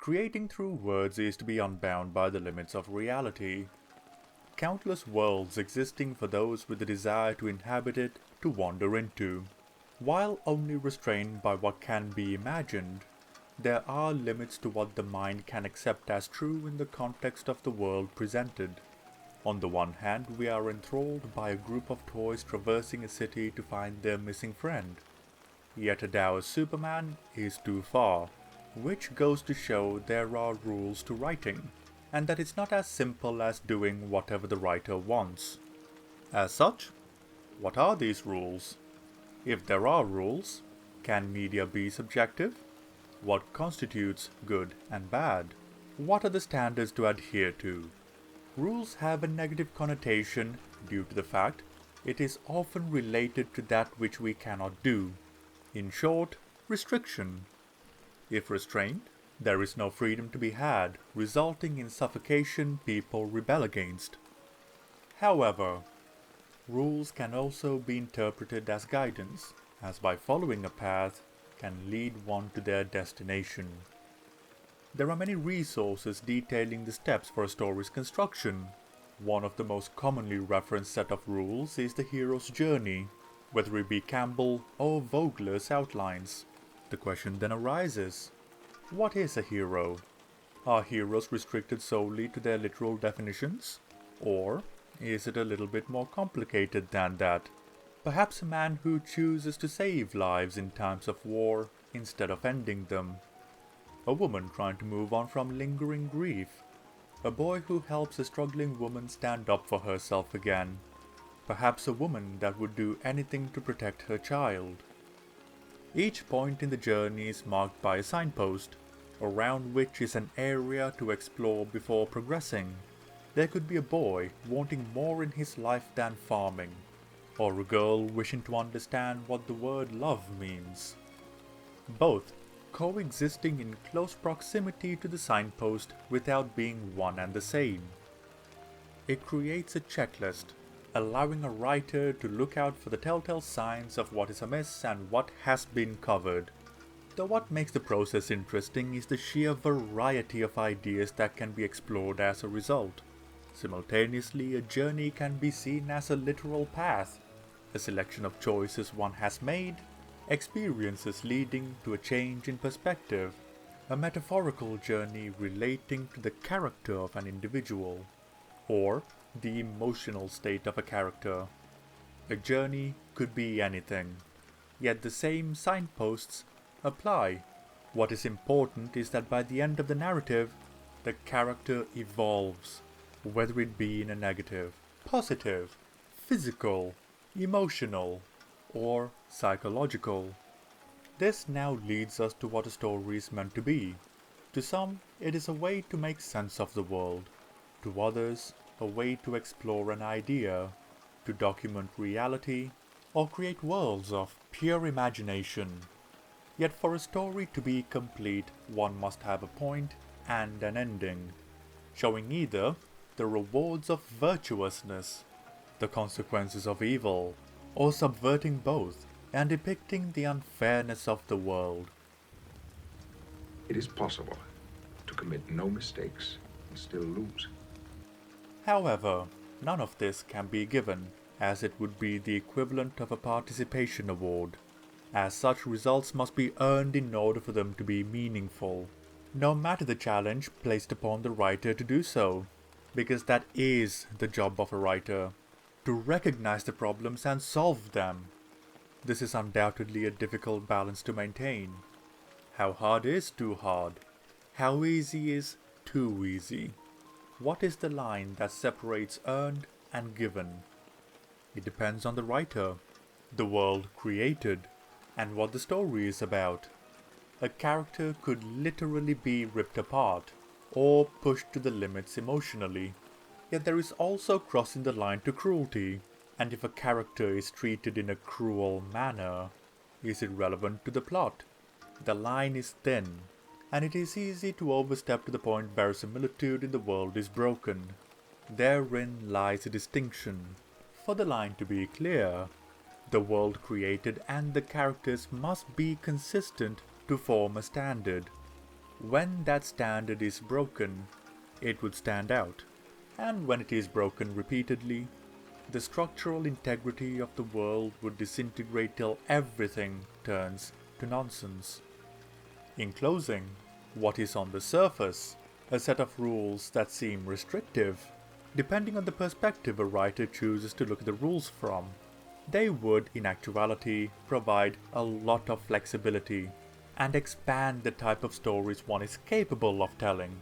Creating through words is to be unbound by the limits of reality. Countless worlds existing for those with the desire to inhabit it to wander into. While only restrained by what can be imagined, there are limits to what the mind can accept as true in the context of the world presented. On the one hand, we are enthralled by a group of toys traversing a city to find their missing friend. Yet a Dao Superman is too far, which goes to show there are rules to writing, and that it's not as simple as doing whatever the writer wants. As such, what are these rules? If there are rules, can media be subjective? What constitutes good and bad? What are the standards to adhere to? Rules have a negative connotation due to the fact it is often related to that which we cannot do. In short, restriction. If restrained, there is no freedom to be had, resulting in suffocation people rebel against. However, rules can also be interpreted as guidance, as by following a path can lead one to their destination. There are many resources detailing the steps for a story's construction. One of the most commonly referenced set of rules is the hero's journey, whether it be Campbell or Vogler's outlines. The question then arises, what is a hero? Are heroes restricted solely to their literal definitions? Or is it a little bit more complicated than that? Perhaps a man who chooses to save lives in times of war instead of ending them. A woman trying to move on from lingering grief. A boy who helps a struggling woman stand up for herself again. Perhaps a woman that would do anything to protect her child. Each point in the journey is marked by a signpost, around which is an area to explore before progressing. There could be a boy wanting more in his life than farming, or a girl wishing to understand what the word love means. Both coexisting in close proximity to the signpost without being one and the same. It creates a checklist, allowing a writer to look out for the telltale signs of what is amiss and what has been covered. Though what makes the process interesting is the sheer variety of ideas that can be explored as a result. Simultaneously, a journey can be seen as a literal path, a selection of choices one has made, experiences leading to a change in perspective, a metaphorical journey relating to the character of an individual, or the emotional state of a character. A journey could be anything, yet the same signposts apply. What is important is that by the end of the narrative, the character evolves, whether it be in a negative, positive, physical, emotional, or psychological. This now leads us to what a story is meant to be. To some, it is a way to make sense of the world. To others, a way to explore an idea, to document reality, or create worlds of pure imagination. Yet for a story to be complete, one must have a point and an ending, showing either the rewards of virtuousness, the consequences of evil, or subverting both and depicting the unfairness of the world. It is possible to commit no mistakes and still lose. However, none of this can be given, as it would be the equivalent of a participation award. As such, results must be earned in order for them to be meaningful, no matter the challenge placed upon the writer to do so, because that is the job of a writer, to recognize the problems and solve them. This is undoubtedly a difficult balance to maintain. How hard is too hard? How easy is too easy? What is the line that separates earned and given? It depends on the writer, the world created, and what the story is about. A character could literally be ripped apart, or pushed to the limits emotionally. Yet there is also crossing the line to cruelty, and if a character is treated in a cruel manner, is it relevant to the plot? The line is thin, and it is easy to overstep to the point verisimilitude in the world is broken. Therein lies a distinction. For the line to be clear, the world created and the characters must be consistent to form a standard. When that standard is broken, it would stand out. And when it is broken repeatedly, the structural integrity of the world would disintegrate till everything turns to nonsense. In closing, what is on the surface? A set of rules that seem restrictive. Depending on the perspective a writer chooses to look at the rules from, they would, in actuality, provide a lot of flexibility and expand the type of stories one is capable of telling.